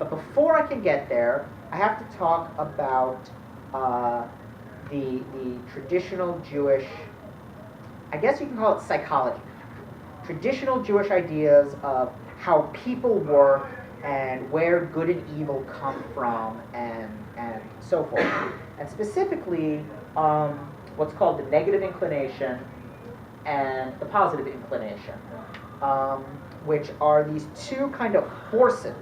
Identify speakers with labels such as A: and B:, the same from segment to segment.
A: But before I can get there, I have to talk about the traditional Jewish, I guess you can call it psychology. Traditional Jewish ideas of how people work and where good and evil come from and so forth. And specifically, what's called the negative inclination and the positive inclination, which are these two kind of forces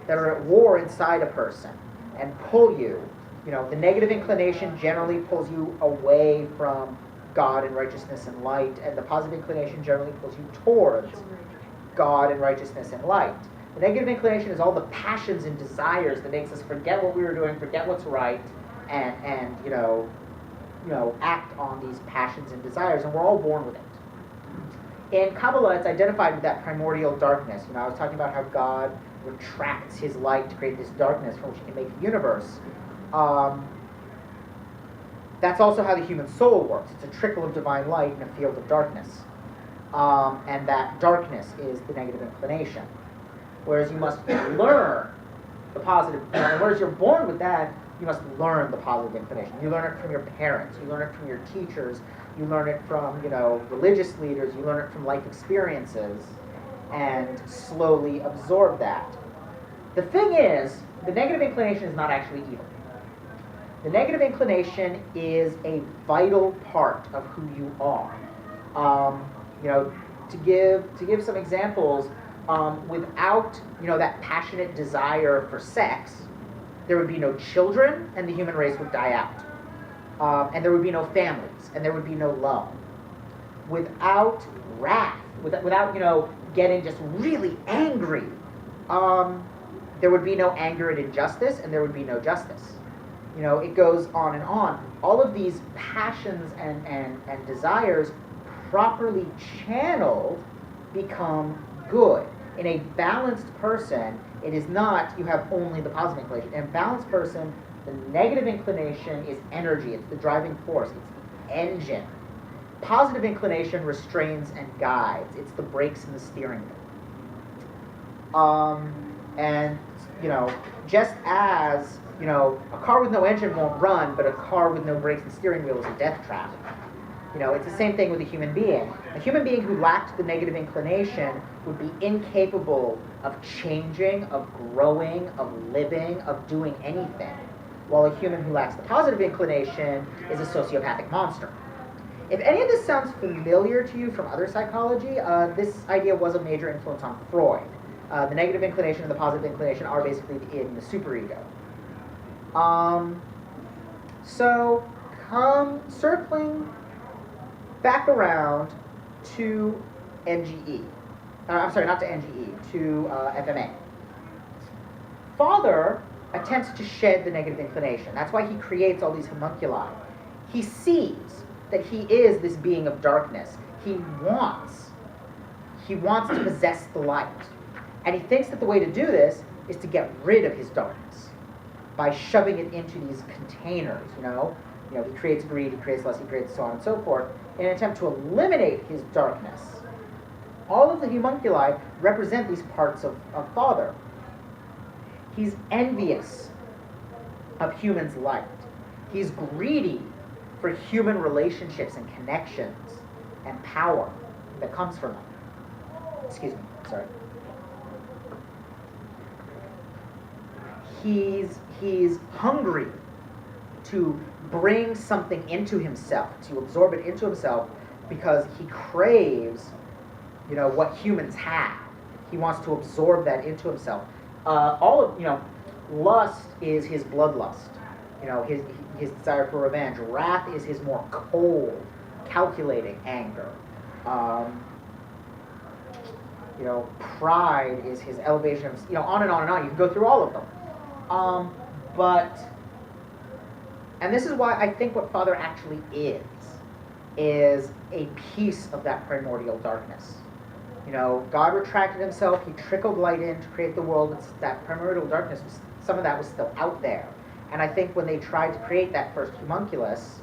A: that are at war inside a person and pull you. You know, the negative inclination generally pulls you away from God and righteousness and light, and the positive inclination generally pulls you towards God and righteousness and light. The negative inclination is all the passions and desires that makes us forget what we were doing, forget what's right, and you know, act on these passions and desires, and we're all born with it. In Kabbalah, it's identified with that primordial darkness. You know, I was talking about how God retracts his light to create this darkness from which he can make the universe. That's also how the human soul works. It's a trickle of divine light in a field of darkness. And that darkness is the negative inclination. Whereas you must learn the positive, whereas you're born with that, you must learn the positive inclination. You learn it from your parents, you learn it from your teachers, you learn it from, religious leaders, you learn it from life experiences, and slowly absorb that. The thing is, the negative inclination is not actually evil. The negative inclination is a vital part of who you are. To give some examples, without that passionate desire for sex, there would be no children, and the human race would die out. And there would be no families, and there would be no love. Without wrath, without getting just really angry, there would be no anger at injustice, and there would be no justice. It goes on and on. All of these passions and desires, properly channeled, become good. In a balanced person, it is not you have only the positive inclination. In a balanced person, the negative inclination is energy. It's the driving force. It's the engine. Positive inclination restrains and guides. It's the brakes and the steering wheel. Just as a car with no engine won't run, but a car with no brakes and steering wheel is a death trap. It's the same thing with a human being. A human being who lacked the negative inclination would be incapable of changing, of growing, of living, of doing anything, while a human who lacks the positive inclination is a sociopathic monster. If any of this sounds familiar to you from other psychology, this idea was a major influence on Freud. The negative inclination and the positive inclination are basically in the superego. So come circling back around to NGE. I'm sorry, not to NGE, to FMA. Father attempts to shed the negative inclination. That's why he creates all these homunculi. He sees that he is this being of darkness. He wants to possess the light. And he thinks that the way to do this is to get rid of his darkness by shoving it into these containers, he creates greed, he creates lust, he creates so on and so forth, in an attempt to eliminate his darkness. All of the homunculi represent these parts of Father. He's envious of humans' light. He's greedy for human relationships and connections and power that comes from them. Excuse me, sorry. He's hungry to bring something into himself, to absorb it into himself, because he craves, what humans have. He wants to absorb that into himself. Lust is his bloodlust. His desire for revenge. Wrath is his more cold, calculating anger. Pride is his elevation of, on and on and on. You can go through all of them. And this is why I think what Father actually is a piece of that primordial darkness. God retracted himself, he trickled light in to create the world, but that primordial darkness, some of that was still out there. And I think when they tried to create that first homunculus,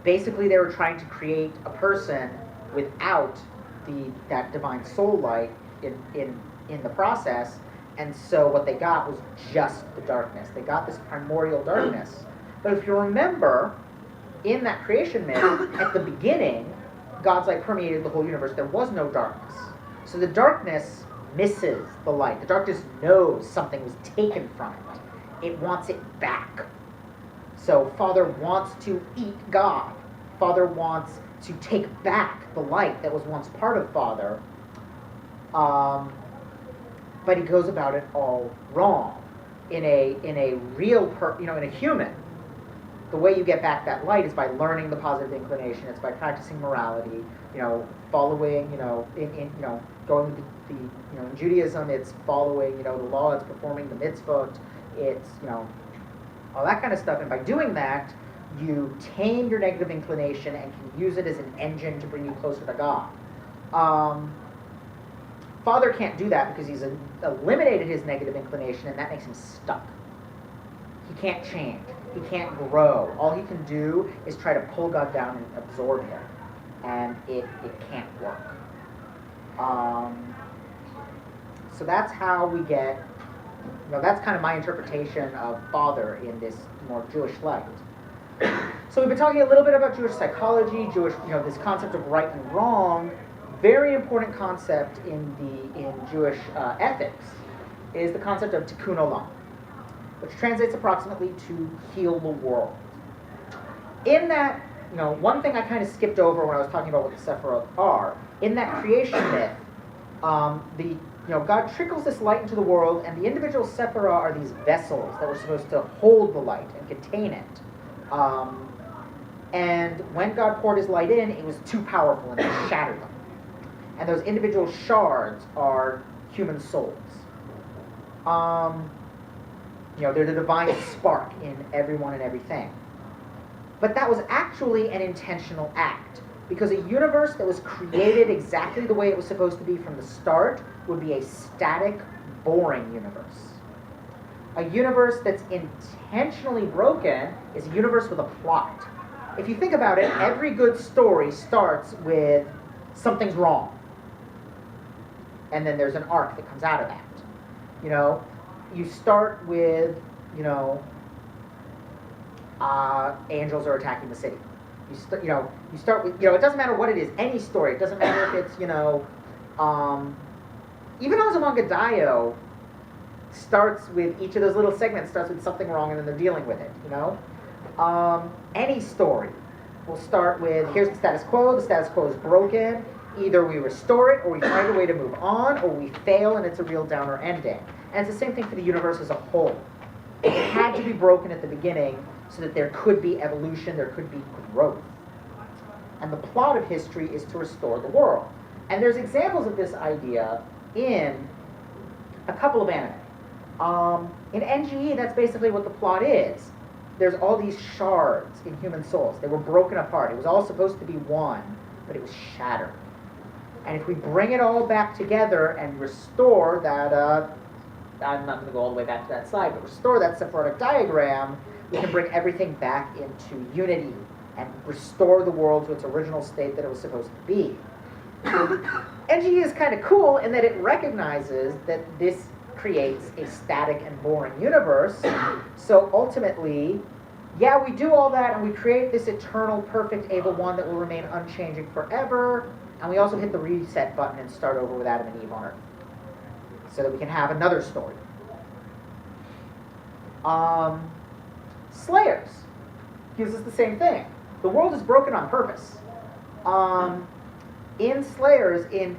A: basically they were trying to create a person without that divine soul light in the process, And so what they got was just the darkness. They got this primordial darkness. But if you remember, in that creation myth, at the beginning, God's light permeated the whole universe. There was no darkness. So the darkness misses the light. The darkness knows something was taken from it. It wants it back. So Father wants to eat God. Father wants to take back the light that was once part of Father. But he goes about it all wrong. In a real in a human, the way you get back that light is by learning the positive inclination. It's by practicing morality. Following. Going to in Judaism, it's following the law. It's performing the mitzvot. It's all that kind of stuff. And by doing that, you tame your negative inclination and can use it as an engine to bring you closer to God. Father can't do that because he's eliminated his negative inclination, and that makes him stuck. He can't change. He can't grow. All he can do is try to pull God down and absorb him, and it can't work. So that's how we get, that's kind of my interpretation of Father in this more Jewish light. So we've been talking a little bit about Jewish psychology, this concept of right and wrong. Very important concept in Jewish ethics is the concept of tikkun olam, which translates approximately to heal the world. In that, one thing I kind of skipped over when I was talking about what the Sephiroth are, in that creation myth, God trickles this light into the world, and the individual Sephirah are these vessels that were supposed to hold the light and contain it. And when God poured his light in, it was too powerful and it shattered them. And those individual shards are human souls. They're the divine spark in everyone and everything. But that was actually an intentional act, because a universe that was created exactly the way it was supposed to be from the start would be a static, boring universe. A universe that's intentionally broken is a universe with a plot. If you think about it, every good story starts with something's wrong. And then there's an arc that comes out of that. You start with, angels are attacking the city. You start with, it doesn't matter what it is, any story. It doesn't matter if it's, even Azumanga starts with, each of those little segments starts with something wrong and then they're dealing with it, Any story will start with, here's the status quo is broken. Either we restore it, or we find a way to move on, or we fail and it's a real downer ending. And it's the same thing for the universe as a whole. It had to be broken at the beginning so that there could be evolution, there could be growth. And the plot of history is to restore the world. And there's examples of this idea in a couple of anime. In NGE, that's basically what the plot is. There's all these shards in human souls. They were broken apart. It was all supposed to be one, but it was shattered. And if we bring it all back together and restore that, I'm not going to go all the way back to that slide, but restore that Sephirotic diagram, we can bring everything back into unity and restore the world to its original state that it was supposed to be. NGE is kind of cool in that it recognizes that this creates a static and boring universe. So ultimately, yeah, we do all that and we create this eternal, perfect Ava 1 that will remain unchanging forever. And we also hit the reset button and start over with Adam and Eve on Earth, so that we can have another story. Slayers gives us the same thing. The world is broken on purpose. In Slayers, in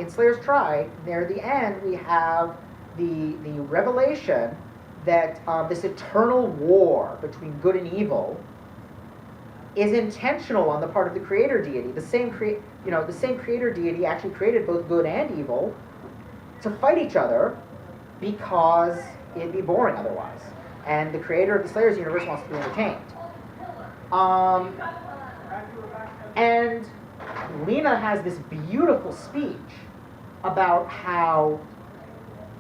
A: Slayers Try, near the end, we have the revelation that this eternal war between good and evil is intentional on the part of the creator deity. The same creator deity actually created both good and evil to fight each other because it'd be boring otherwise. And the creator of the Slayers universe wants to be entertained. And Lena has this beautiful speech about how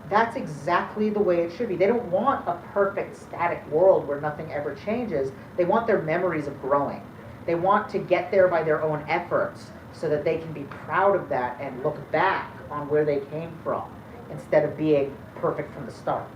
A: that's exactly the way it should be. They don't want a perfect static world where nothing ever changes. They want their memories of growing. They want to get there by their own efforts so that they can be proud of that and look back on where they came from. instead of being perfect from the start.